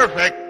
Perfect.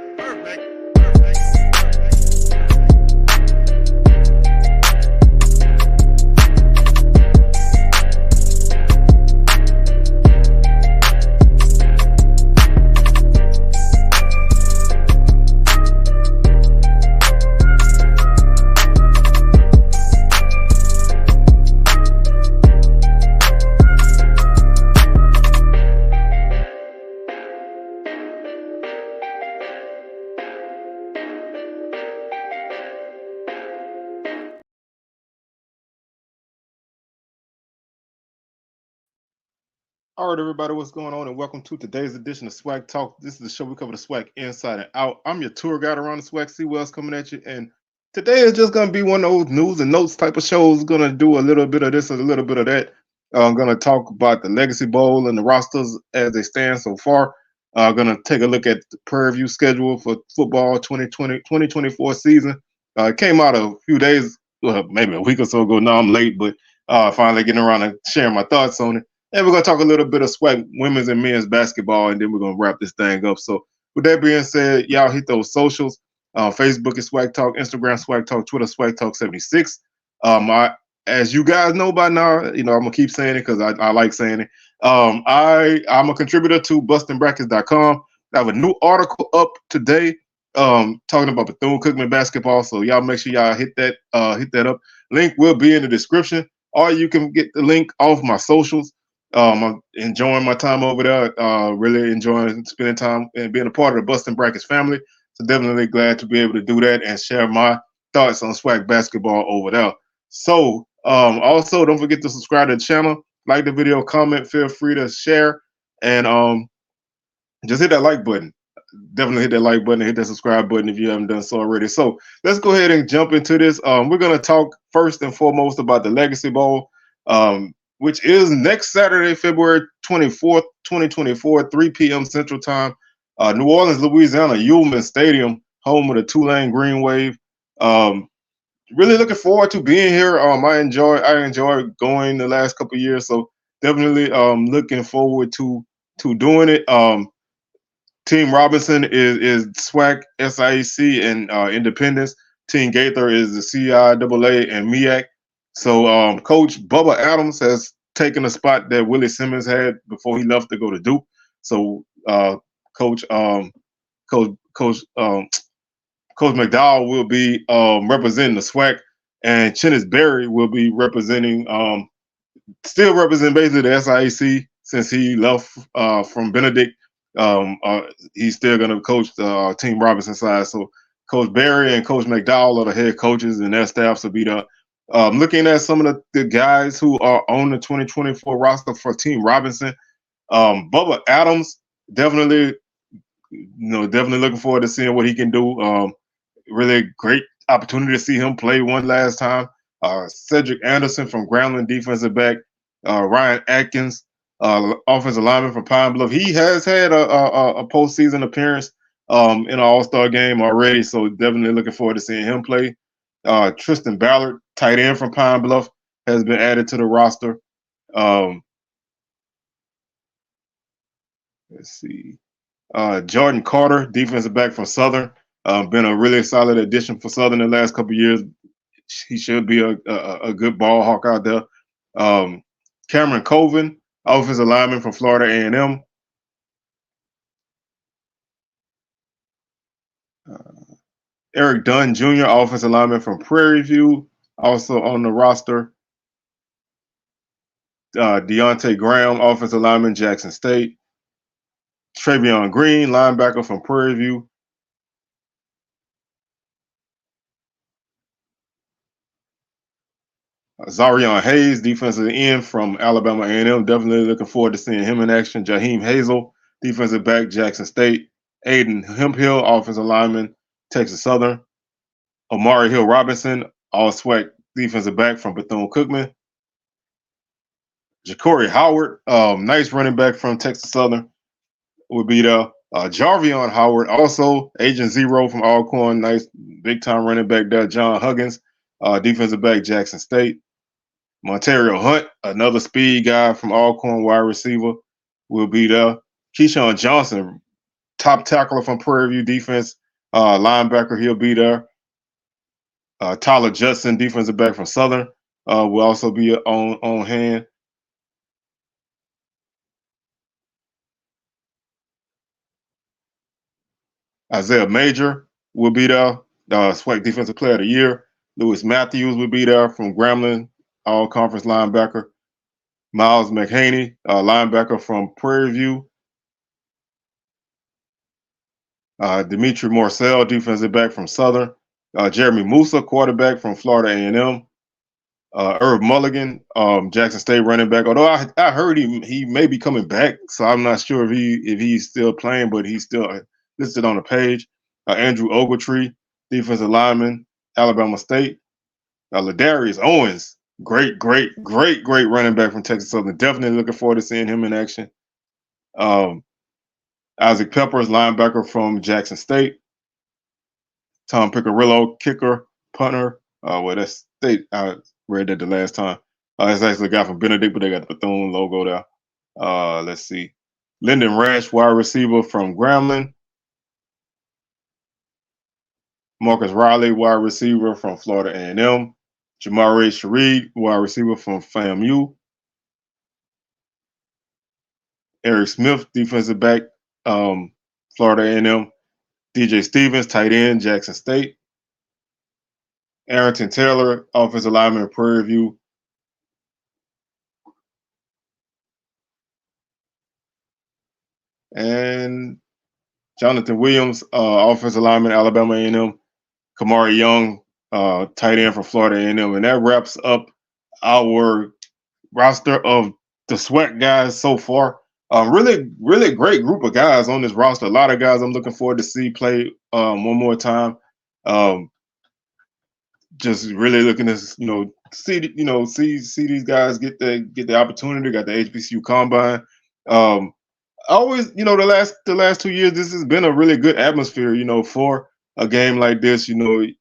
All right, everybody, what's going on? And welcome to today's edition of SWAC Talk. This is the show we cover the SWAC inside and out. I'm your tour guide around the SWAC. See what's coming at you. And today is just going to be one of those news and notes type of shows. Going to do a little bit of this and a little bit of that. I'm going to talk about the Legacy Bowl and the rosters as they stand so far. Going to take a look at the Prairie View schedule for football 2024 season. It came out a few days, maybe a week or so ago. Now I'm late, but finally getting around and sharing my thoughts on it. And we're going to talk a little bit of SWAC women's and men's basketball, and then we're going to wrap this thing up. So with that being said, y'all hit those socials. Facebook is SWAC Talk, Instagram SWAC Talk, Twitter SWAC Talk 76. As you guys know by now, I'm going to keep saying it because I like saying it. I'm a contributor to bustingbrackets.com. I have a new article up today talking about Bethune-Cookman basketball. So y'all make sure y'all hit that up. Link will be in the description, or you can get the link off my socials. I'm enjoying my time over there, really enjoying spending time and being a part of the Busting Brackets family. So definitely glad to be able to do that and share my thoughts on SWAC basketball over there. So also don't forget to subscribe to the channel, like the video, comment, feel free to share, and just hit that like button. Definitely hit that like button and hit that subscribe button if you haven't done so already. So let's go ahead and jump into this. We're going to talk first and foremost about the Legacy Bowl, which is next Saturday, February 24th, 2024, 3 p.m. Central Time. New Orleans, Louisiana, Ullman Stadium, home of the Tulane Green Wave. Really looking forward to being here. I enjoyed going the last couple of years, so definitely looking forward to doing it. Team Robinson is SWAC, SIAC, and Independence. Team Gaither is the CIAA and MEAC. So Coach Bubba Adams has taken a spot that Willie Simmons had before he left to go to Duke. So Coach McDowell will be representing the SWAC, and Chennis Berry will be representing, still representing basically the SIAC since he left from Benedict. He's still going to coach the Team Robinson side. So Coach Berry and Coach McDowell are the head coaches, and their staffs will be the looking at some of the guys who are on the 2024 roster for Team Robinson. Bubba Adams, definitely looking forward to seeing what he can do. Really great opportunity to see him play one last time. Cedric Anderson from Grambling, defensive back. Ryan Atkins, offensive lineman from Pine Bluff. He has had a postseason appearance in an All-Star game already, so definitely looking forward to seeing him play. Tristan Ballard, tight end from Pine Bluff, has been added to the roster. Let's see. Jordan Carter, defensive back from Southern, been a really solid addition for Southern the last couple of years. He should be a good ball hawk out there. Cameron Colvin, offensive lineman from Florida A&M. Eric Dunn Jr., offensive lineman from Prairie View, also on the roster. Deontay Graham, offensive lineman, Jackson State. Travion Green, linebacker from Prairie View. Zarion Hayes, defensive end from Alabama A&M. Definitely looking forward to seeing him in action. Jaheim Hazel, defensive back, Jackson State. Aiden Hemphill, offensive lineman, Texas Southern. Amari Hill Robinson, all SWAC defensive back from Bethune-Cookman. Ja'Cory Howard, nice running back from Texas Southern, would be there. Jarvion Howard, also Agent Zero from Alcorn, nice big-time running back there. John Huggins, defensive back, Jackson State. Montario Hunt, another speed guy from Alcorn, wide receiver, will be there. Keyshawn Johnson, top tackler from Prairie View defense, linebacker, he'll be there. Tyler Judson, defensive back from Southern, will also be on hand. Isaiah Major will be there, SWAC Defensive Player of the Year. Lewis Matthews will be there from Grambling, all-conference linebacker. Miles McHaney, linebacker from Prairie View. Dimitri Morcell, defensive back from Southern. Jeremy Musa, quarterback from Florida A&M. Irv Mulligan, Jackson State running back. Although I heard he may be coming back, so I'm not sure if he's still playing, but he's still listed on the page. Andrew Ogletree, defensive lineman, Alabama State. Ladarius Owens, great running back from Texas Southern. Definitely looking forward to seeing him in action. Isaac Peppers, linebacker from Jackson State. Tom Piccarillo, kicker, punter. Well, that's State. I read that the last time. It's actually a guy from Benedict, but they got the Bethune logo there. Let's see. Lyndon Rash, wide receiver from Grambling. Marcus Riley, wide receiver from Florida A&M. Jamare Shareed, wide receiver from PVAMU. Eric Smith, defensive back, Florida A&M. DJ Stevens, tight end, Jackson State. Arrington Taylor, offensive lineman, Prairie View. And Jonathan Williams, offensive lineman, Alabama A&M. Kamari Young, tight end from Florida A&M. And that wraps up our roster of the SWAC guys so far. Really great group of guys on this roster. A lot of guys I'm looking forward to see play one more time. Just really looking to see these guys get the opportunity. Got the HBCU combine. Always, the last 2 years, this has been a really good atmosphere, for a game like this. You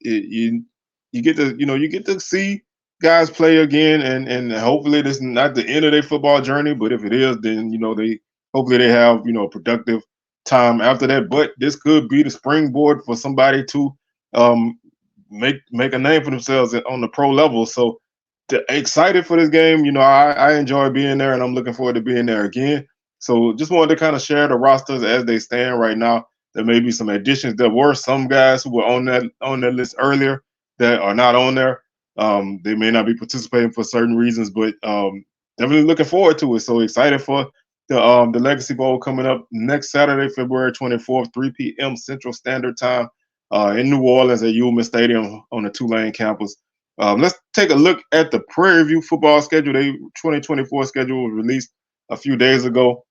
get to see guys play again, and hopefully this is not the end of their football journey. But if it is, then hopefully they have a productive time after that. But this could be the springboard for somebody to make a name for themselves on the pro level. So excited for this game. I enjoy being there, and I'm looking forward to being there again. So just wanted to kind of share the rosters as they stand right now. There may be some additions. There were some guys who were on that list earlier that are not on there. They may not be participating for certain reasons, but definitely looking forward to it. So excited for the Legacy Bowl coming up next Saturday, February 24th, 3 p.m. Central Standard Time in New Orleans at Ullman Stadium on the Tulane campus. Let's take a look at the Prairie View football schedule. The 2024 schedule was released a few days ago.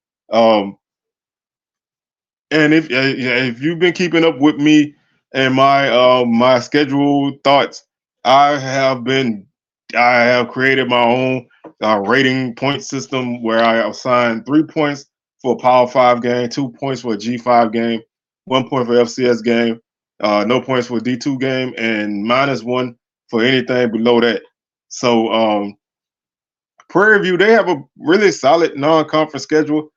And if you've been keeping up with me and my schedule thoughts, I have created my own rating point system where I assign 3 points for a Power 5 game, 2 points for a G5 game, 1 point for FCS game, no points for a D2 game, and -1 for anything below that. So Prairie View, they have a really solid non-conference schedule.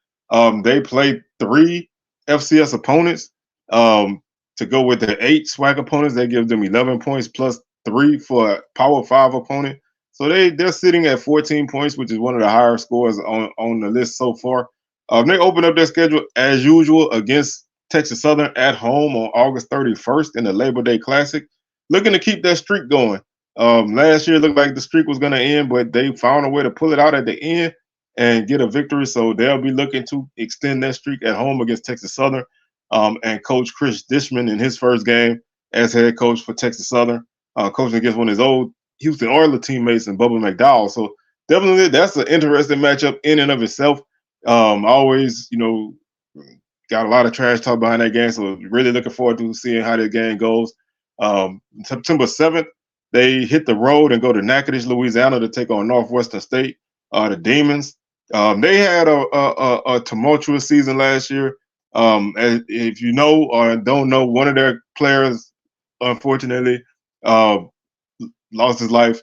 They play 3 FCS opponents to go with the 8 SWAC opponents. They give them 11 points plus 3 for a Power 5 opponent. So they're sitting at 14 points, which is one of the higher scores on the list so far. They open up their schedule as usual against Texas Southern at home on August 31st in the Labor Day Classic, looking to keep that streak going. Last year it looked like the streak was going to end, but they found a way to pull it out at the end and get a victory. So they'll be looking to extend that streak at home against Texas Southern. And Coach Chris Dishman in his first game as head coach for Texas Southern, coaching against one of his old Houston Oilers teammates and Bubba McDowell. So definitely that's an interesting matchup in and of itself. Always, got a lot of trash talk behind that game. So really looking forward to seeing how the game goes. September 7th, they hit the road and go to Natchitoches, Louisiana to take on Northwestern State, the Demons. They had a tumultuous season last year. If you know or don't know, one of their players, unfortunately, lost his life.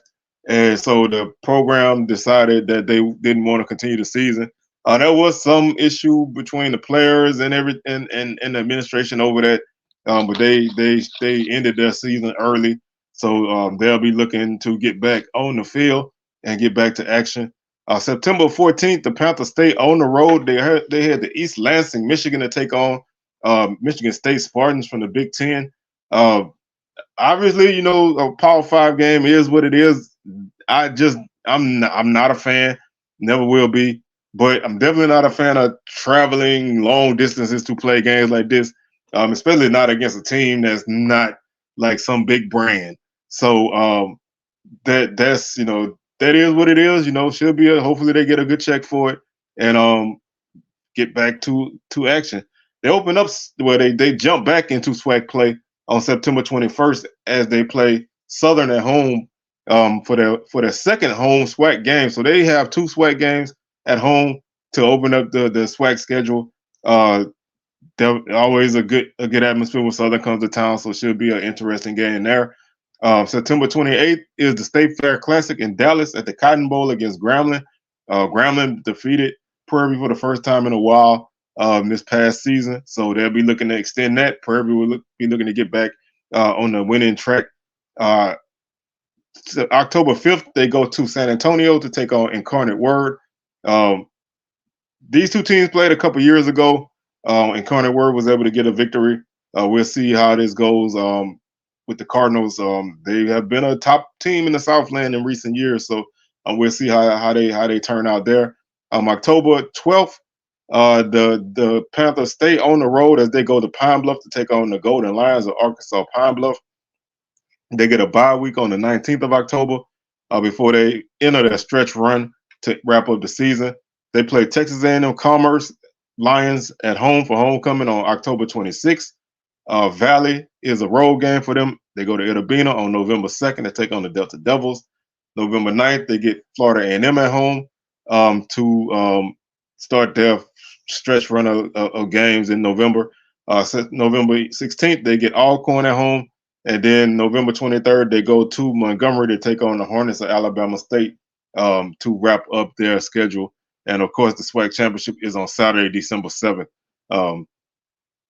And so the program decided that they didn't want to continue the season. There was some issue between the players and and the administration over that, but they ended their season early, so they'll be looking to get back on the field and get back to action. September 14th, the Panthers stay on the road. They had the East Lansing, Michigan, to take on Michigan State Spartans from the Big Ten. Uh, Obviously, a Power Five game is what it is. I'm not a fan, never will be. But I'm definitely not a fan of traveling long distances to play games like this, especially not against a team that's not like some big brand. So that is what it is. Should be hopefully they get a good check for it and get back to action. They open up where they jump back into SWAC play on September 21st as they play Southern at home for their second home SWAC game. So they have two SWAC games at home to open up the SWAC schedule. There's always a good atmosphere when Southern comes to town, so it should be an interesting game there. September 28th is the State Fair Classic in Dallas at the Cotton Bowl against Grambling. Grambling defeated Prairie for the first time in a while this past season, so they'll be looking to extend that. Prairie will be looking to get back on the winning track. So October 5th, they go to San Antonio to take on Incarnate Word. These two teams played a couple years ago. Incarnate Word was able to get a victory. We'll see how this goes with the Cardinals. They have been a top team in the Southland in recent years, so we'll see how they turn out there. October 12th, the Panthers stay on the road as they go to Pine Bluff to take on the Golden Lions of Arkansas Pine Bluff. They get a bye week on the 19th of October before they enter their stretch run to wrap up the season. They play Texas A&M Commerce Lions at home for homecoming on October 26th. Valley is a road game for them. They go to Itabena on November 2nd to take on the Delta Devils. November 9th, they get Florida A&M at home to start their stretch run of games in November. November 16th, they get Alcorn at home. And then November 23rd, they go to Montgomery to take on the Hornets of Alabama State to wrap up their schedule. And of course, the SWAC championship is on Saturday, December 7th.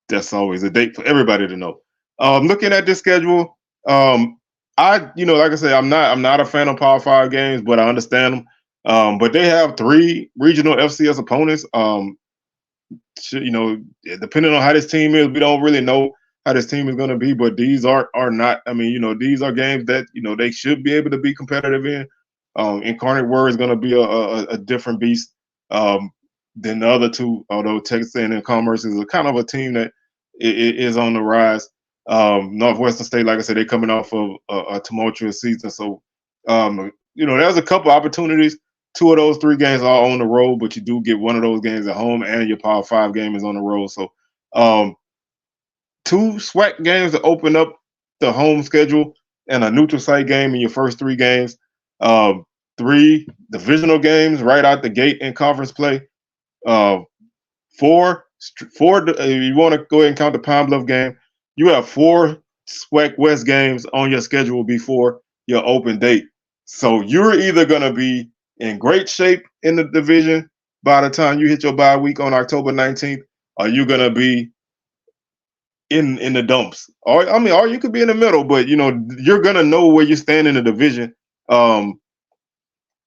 That's always a date for everybody to know. Looking at this schedule, like I say, I'm not a fan of Power Five games, but I understand them. But they have three regional FCS opponents. Depending on how this team is, we don't really know how this team is going to be, but these are not. I mean, these are games that they should be able to be competitive in. Incarnate Word is going to be a different beast than the other two. Although Texas A&M Commerce is a kind of a team that is on the rise. Northwestern State, like I said, they're coming off of a tumultuous season, so there's a couple opportunities. Two of those three games are on the road, but you do get one of those games at home, and your Power Five game is on the road. So. Two SWAC games to open up the home schedule and a neutral site game in your first three games. Three divisional games right out the gate in conference play. Four. If you want to go ahead and count the Pine Bluff game, you have four SWAC West games on your schedule before your open date. So you're either going to be in great shape in the division by the time you hit your bye week on October 19th, or you're going to be in the dumps, or you could be in the middle, but you're gonna know where you stand in the division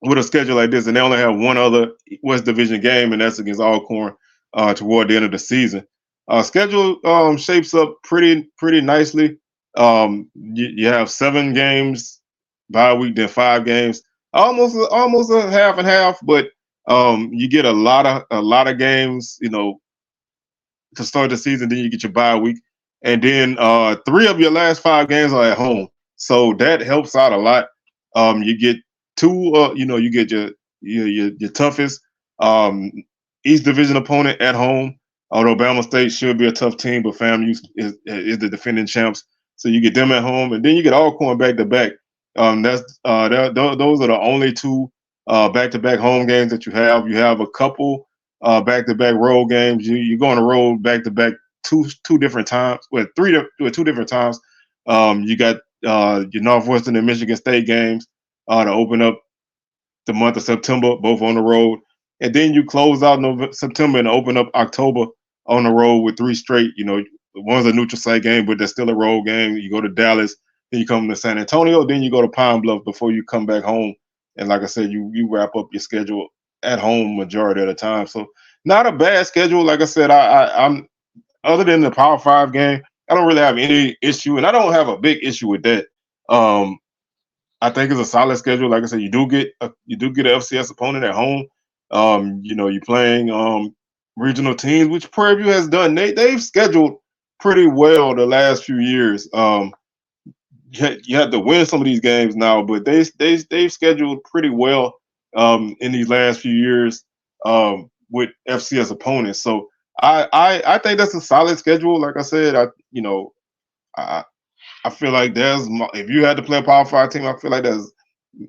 with a schedule like this, and they only have one other West Division game, and that's against Alcorn toward the end of the season. Schedule shapes up pretty nicely. You have 7 games bye week, then 5 games, almost a half and half, but you get a lot of games, to start the season. Then you get your bye week. And then 3 of your last 5 games are at home, so that helps out a lot. You get 2, you get your toughest East Division opponent at home. Although Bama State should be a tough team, but FAMU is the defending champs, so you get them at home, and then you get Alcorn back to back. Those are the only 2 back-to-back home games that you have. You have a couple back-to-back road games. You go on the road back-to-back two different times, two different times. You got your Northwestern and Michigan State games to open up the month of September, both on the road. and then you close out September and open up October on the road with 3 straight. One's a neutral site game, but there's still a road game. You go to Dallas, then you come to San Antonio, then you go to Pine Bluff before you come back home. And like I said, you wrap up your schedule at home majority of the time. So not a bad schedule. Like I said, I'm other than the Power 5 game, I don't really have any issue, and I don't have a big issue with that. I think it's a solid schedule. Like I said, you do get an FCS opponent at home. You're playing regional teams, which Prairie View has done. They've scheduled pretty well the last few years. You have to win some of these games now, but they've scheduled pretty well in these last few years with FCS opponents. So I think that's a solid schedule. Like I said, I feel like if you had to play a Power 5 team, I feel like there's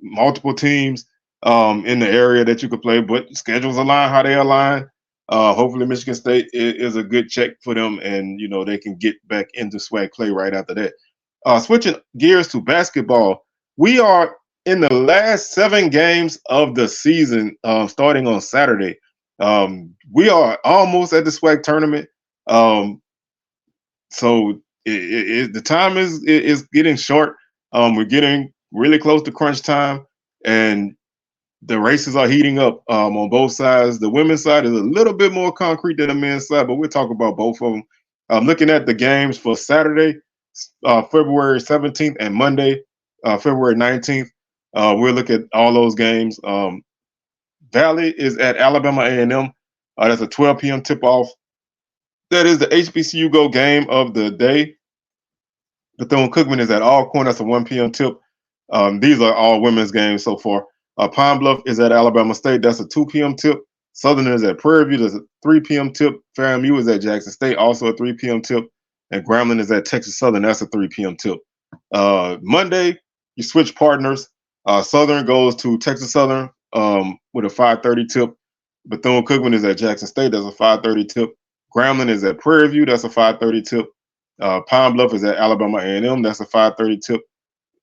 multiple teams in the area that you could play, but schedules align how they align. Hopefully Michigan State is a good check for them, and they can get back into SWAC play right after that. Switching gears to basketball, we are in the last 7 games of the season, starting on Saturday. We are almost at the SWAC tournament, so the time is getting short. We're getting really close to crunch time, and the races are heating up on both sides. The women's side is a little bit more concrete than the men's side, but we'll talk about both of them. Looking at the games for Saturday, February 17th, and Monday, February 19th, we'll look at all those games. Valley is at Alabama A&M. That's a 12 p.m. tip-off. That is the HBCU Go game of the day. Bethune-Cookman is at Alcorn. That's a 1 p.m. tip. These are all women's games so far. Pine Bluff is at Alabama State. That's a 2 p.m. tip. Southern is at Prairie View. That's a 3 p.m. tip. PVAMU is at Jackson State, also a 3 p.m. tip. And Grambling is at Texas Southern. That's a 3 p.m. tip. Monday, you switch partners. Southern goes to Texas Southern with a 5:30 tip. Bethune-Cookman is at Jackson State. That's a 5:30 tip. Grambling is at Prairie View. That's a 5:30 tip. Pine Bluff is at Alabama A&M. That's a 5:30 tip.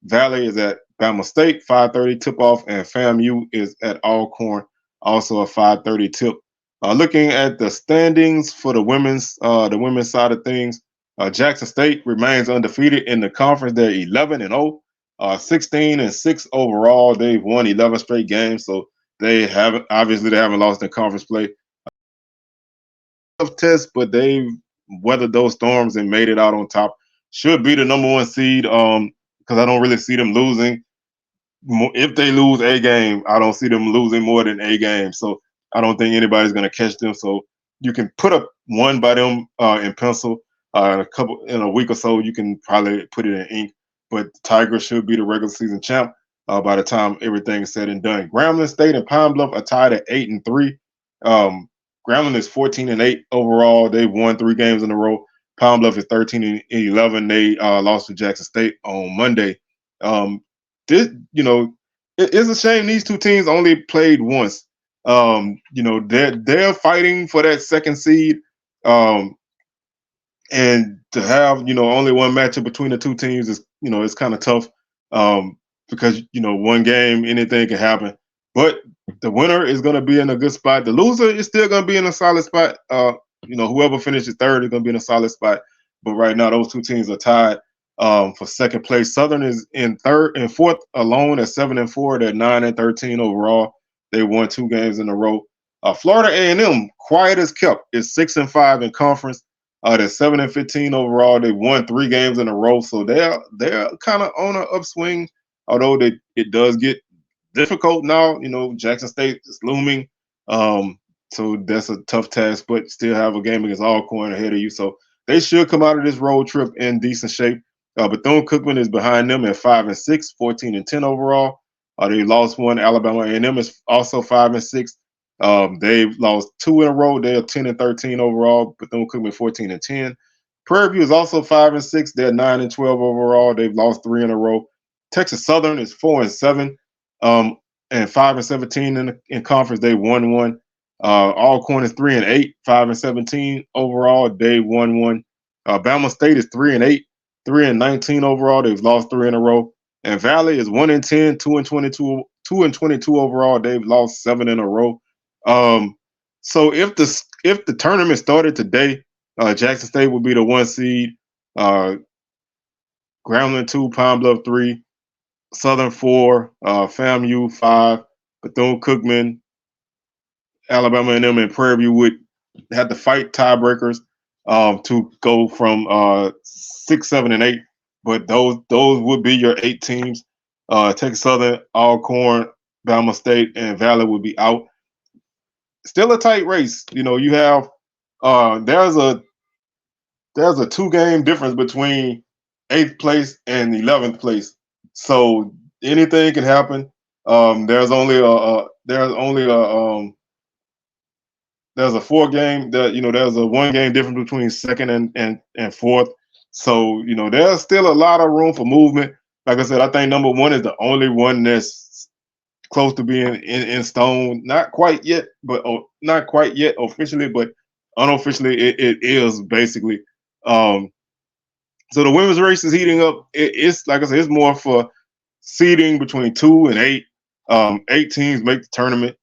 Valley is at Bama State, 5:30 tip-off. And FAMU is at Alcorn, also a 5:30 tip. Looking at the standings for the women's side of things, Jackson State remains undefeated in the conference. They're 11-0, 16-6 overall. They've won 11 straight games, so they haven't lost in conference play. Tough test, but they've weathered those storms and made it out on top. Should be the #1 seed because I don't really see them losing. If they lose a game, I don't see them losing more than a game. So I don't think anybody's going to catch them. So you can put up one by them in pencil. In a week or so, you can probably put it in ink. But the Tigers should be the regular season champ by the time everything is said and done. Grambling State and Pine Bluff are tied at 8-3. Grambling is 14-8 overall. They've won 3 games in a row. Pine Bluff is 13-11. They lost to Jackson State on Monday. It's a shame these two teams only played once. They're fighting for that second seed. And to have, only one matchup between the two teams is, it's kind of tough because, one game, anything can happen. But the winner is going to be in a good spot. The loser is still going to be in a solid spot. Whoever finishes third is going to be in a solid spot. But right now, those two teams are tied for second place. Southern is in third and fourth alone at 7-4. They're 9-13 overall. They won 2 games in a row. Florida A&M, quiet as kept, is 6-5 in conference. They're 7-15 overall. They won 3 games in a row, so they're kind of on an upswing. Although it does get difficult now. Jackson State is looming, so that's a tough task. But still have a game against Alcorn ahead of you, so they should come out of this road trip in decent shape. Bethune-Cookman is behind them at 5-6, 14-10 overall. They lost 1. Alabama A&M is also 5-6. They've lost 2 in a row. They're 10-13 overall. Bethune-Cookman 14-10. Prairie View is also 5-6. They're 9-12 overall. They've lost 3 in a row. Texas Southern is 4-7 and 5-17 in conference. They won 1. Alcorn is 3-8, 5-17 overall. They won 1. Bama State is 3-8, 3-19 overall. They've lost 3 in a row. And Valley is 1-10, 2-22 overall. They've lost 7 in a row. So if the tournament started today, Jackson State would be the 1 seed, uh, Grambling 2, Pine Bluff 3, Southern 4, FAMU 5, Bethune-Cookman, Alabama and them, and Prairie View would have to fight tiebreakers to go from 6, 7, and 8. But those would be your 8 teams. Texas Southern, Alcorn, Bama State, and Valley would be out. Still a tight race. You know, you have there's a 2-game difference between 8th place and 11th place. So anything can happen. There's a 4-game there's a 1-game difference between second and fourth. So, there's still a lot of room for movement. Like I said, I think number 1 is the only one that's close to being in stone. Not quite yet officially, but unofficially it is basically. So the women's race is heating up. It's like I said, it's more for seeding between 2 and 8. 8 teams make the tournament.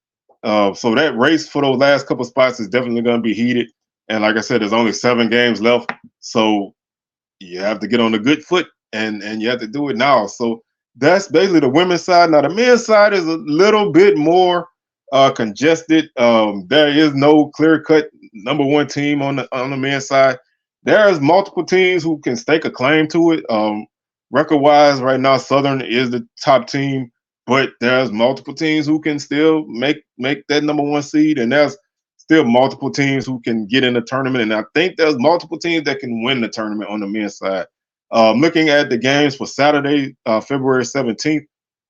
So that race for those last couple spots is definitely going to be heated. And like I said, there's only 7 games left. So you have to get on the good foot and you have to do it now. So that's basically the women's side. Now the men's side is a little bit more congested. There is no clear-cut number 1 team on the men's side. There's multiple teams who can stake a claim to it. Record-wise, right now, Southern is the top team, but there's multiple teams who can still make that number 1 seed, and there's still multiple teams who can get in the tournament. And I think there's multiple teams that can win the tournament on the men's side. Looking at the games for Saturday, February 17th,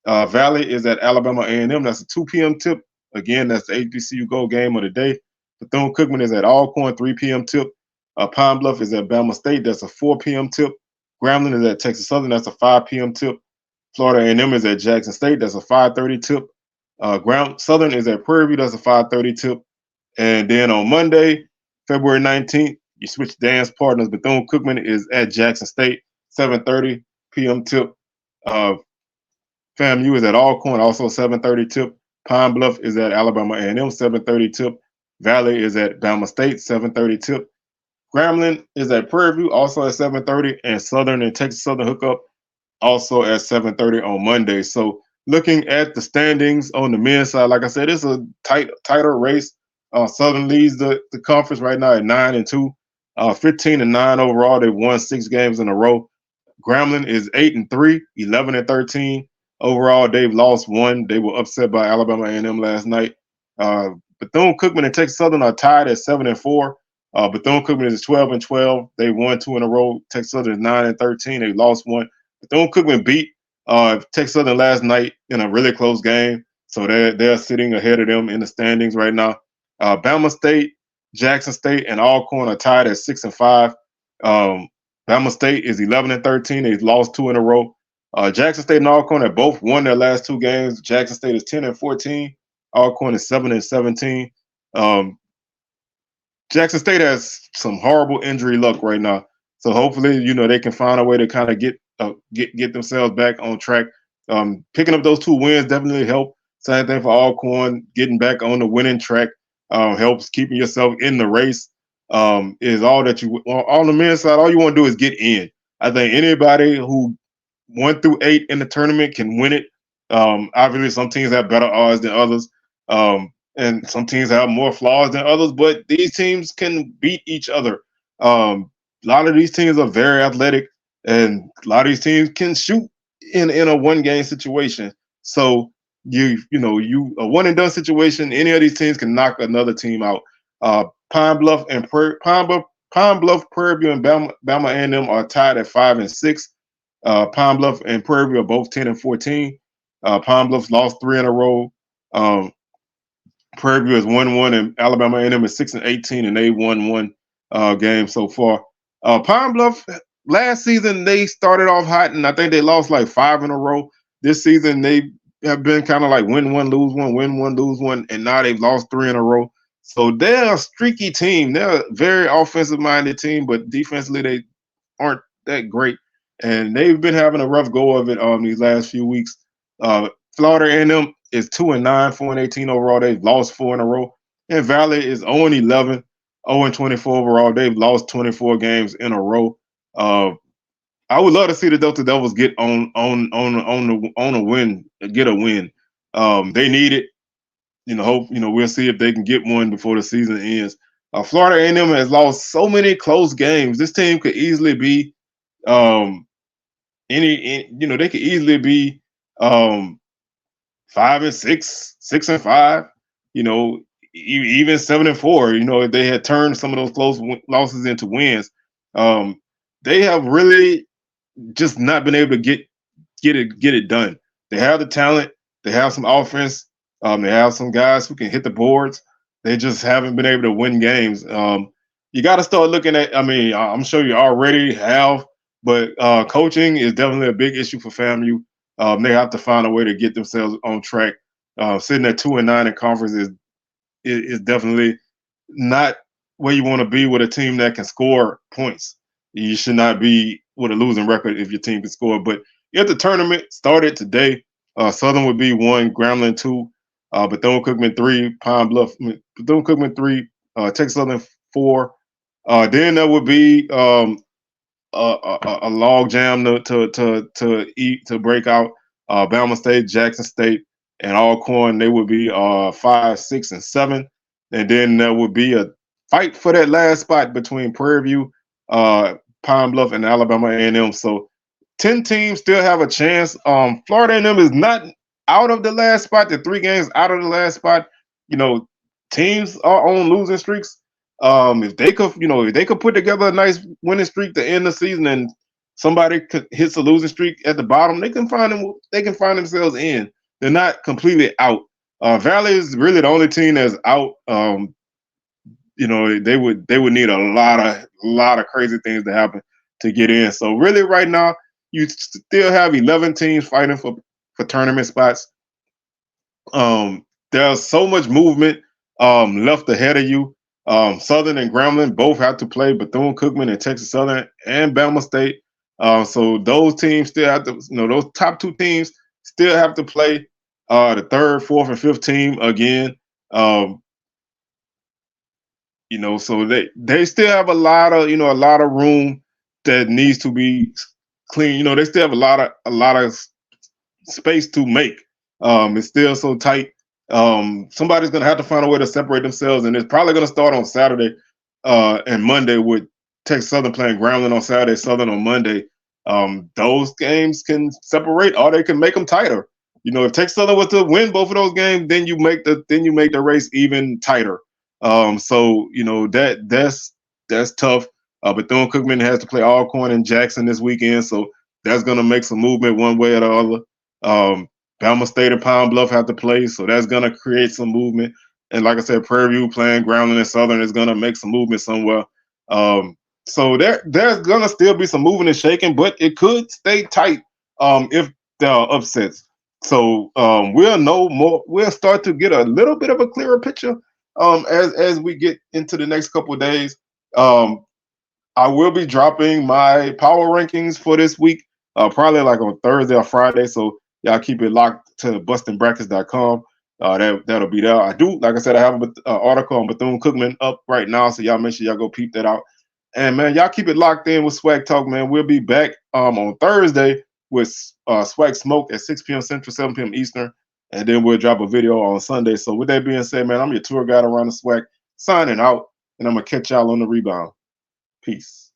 Valley is at Alabama A&M. That's a 2 p.m. tip. Again, that's the HBCU Gold game of the day. Bethune-Cookman is at Alcorn, 3 p.m. tip. Pine Bluff is at Bama State. That's a 4 p.m. tip. Grambling is at Texas Southern. That's a 5 p.m. tip. Florida A&M is at Jackson State. That's a 5:30 tip. Southern is at Prairie View. That's a 5:30 tip. And then on Monday, February 19th, you switch dance partners. Bethune-Cookman is at Jackson State, 7:30 p.m. tip. FAMU is at Alcorn, also 7:30 tip. Pine Bluff is at Alabama A&M, 7:30 tip. Valley is at Bama State, 7:30 tip. Grambling is at Prairie View, also at 7:30, and Southern and Texas Southern hook up also at 7:30 on Monday. So looking at the standings on the men's side, like I said, it's a tighter race. Southern leads the conference right now at 9-2, 15-9 overall. They've won 6 games in a row. Grambling is 8-3, 11-13 overall. They've lost 1. They were upset by Alabama A&M last night. Bethune-Cookman and Texas Southern are tied at 7-4. Bethune-Cookman is 12-12. They won 2 in a row. Texas Southern is 9-13. They lost 1. Bethune-Cookman beat Texas Southern last night in a really close game, so they're sitting ahead of them in the standings right now. Bama State, Jackson State, and Alcorn are tied at 6-5. Bama State is 11-13. They've lost 2 in a row. Jackson State and Alcorn have both won their last 2 games. Jackson State is 10-14. Alcorn is 7-17. Jackson State has some horrible injury luck right now, so hopefully, they can find a way to kind of get themselves back on track. Picking up those 2 wins definitely help. Same thing for Alcorn, getting back on the winning track helps keeping yourself in the race. Is all that you on the men's side. All you want to do is get in. I think anybody who 1 through 8 in the tournament can win it. Obviously, some teams have better odds than others. And some teams have more flaws than others, but these teams can beat each other. A lot of these teams are very athletic, and a lot of these teams can shoot in a 1-game situation. So you a one and done situation. Any of these teams can knock another team out. Pine Bluff, Prairie View, and Bama A&M are tied at 5-6. Pine Bluff and Prairie View are both 10-14. Pine Bluff's lost 3 in a row. Prairie View is 1-1, and Alabama A&M is 6-18, and they won 1 game so far. Pine Bluff, last season they started off hot, and I think they lost like 5 in a row. This season they have been kind of like win 1, lose 1, win 1, lose 1, and now they've lost 3 in a row. So they're a streaky team. They're a very offensive-minded team, but defensively they aren't that great, and they've been having a rough go of it these last few weeks. Florida A&M is 2-9, 4-18 overall. They've lost 4 in a row. And Valley is 0-11, 0-24 overall. They've lost 24 games in a row. I would love to see the Delta Devils get on a win, get a win. They need it. Hope we'll see if they can get one before the season ends. Florida A&M has lost so many close games. This team could easily be um, they could easily be 5-6, 6-5. You know, even 7-4. If they had turned some of those close losses into wins, they have really just not been able to get it done. They have the talent. They have some offense. They have some guys who can hit the boards. They just haven't been able to win games. You got to start looking at. I mean, I'm sure you already have, but coaching is definitely a big issue for FAMU. They have to find a way to get themselves on track. Sitting at 2-9 in conference is definitely not where you want to be with a team that can score points. You should not be with a losing record if your team can score. But if the tournament started today, Southern would be 1, Grambling 2, Bethune-Cookman 3, Bethune-Cookman 3, Texas Southern 4. Then there would be a log jam to break out. Bama State, Jackson State, and Alcorn. They would be 5, 6, and 7. And then there would be a fight for that last spot between Prairie View, Pine Bluff, and Alabama A&M. So 10 teams still have a chance. Florida A&M is not out of the last spot. They're 3 games out of the last spot. Teams are on losing streaks. If they could put together a nice winning streak to end the season, and somebody hits a losing streak at the bottom, they can find themselves in. They're not completely out. Valley is really the only team that's out. They would need a lot of crazy things to happen to get in. So really, right now, you still have 11 teams fighting for tournament spots. There's so much movement left ahead of you. Southern and Grambling both have to play Bethune-Cookman and Texas Southern and Bama State. So those teams still have to, those top 2 teams still have to play the 3rd, 4th, and 5th team again. So they still have a lot of room that needs to be clean. They still have a lot of space to make. It's still so tight. Somebody's going to have to find a way to separate themselves, and it's probably going to start on Saturday and Monday with Texas Southern playing Grambling on Saturday, Southern on Monday. Those games can separate, or they can make them tighter. If Texas Southern was to win both of those games, then you make the race even tighter. That's tough. Bethune-Cookman has to play Alcorn and Jackson this weekend, so that's going to make some movement one way or the other. Bama State and Pine Bluff have to play, so that's going to create some movement. And like I said, Prairie View playing Grambling and Southern is going to make some movement somewhere. So there's going to still be some moving and shaking, but it could stay tight if there are upsets. So we'll know more. We'll start to get a little bit of a clearer picture as we get into the next couple of days. I will be dropping my power rankings for this week, probably like on Thursday or Friday. So y'all keep it locked to bustingbrackets.com. That'll be there. Like I said, I have an article on Bethune-Cookman up right now, so y'all make sure y'all go peep that out. And man, y'all keep it locked in with SWACTalk, man. We'll be back on Thursday with SWAC Smoke at 6 p.m. Central, 7 p.m. Eastern, and then we'll drop a video on Sunday. So with that being said, man, I'm your tour guide around the SWAC, signing out, and I'm gonna catch y'all on the rebound. Peace.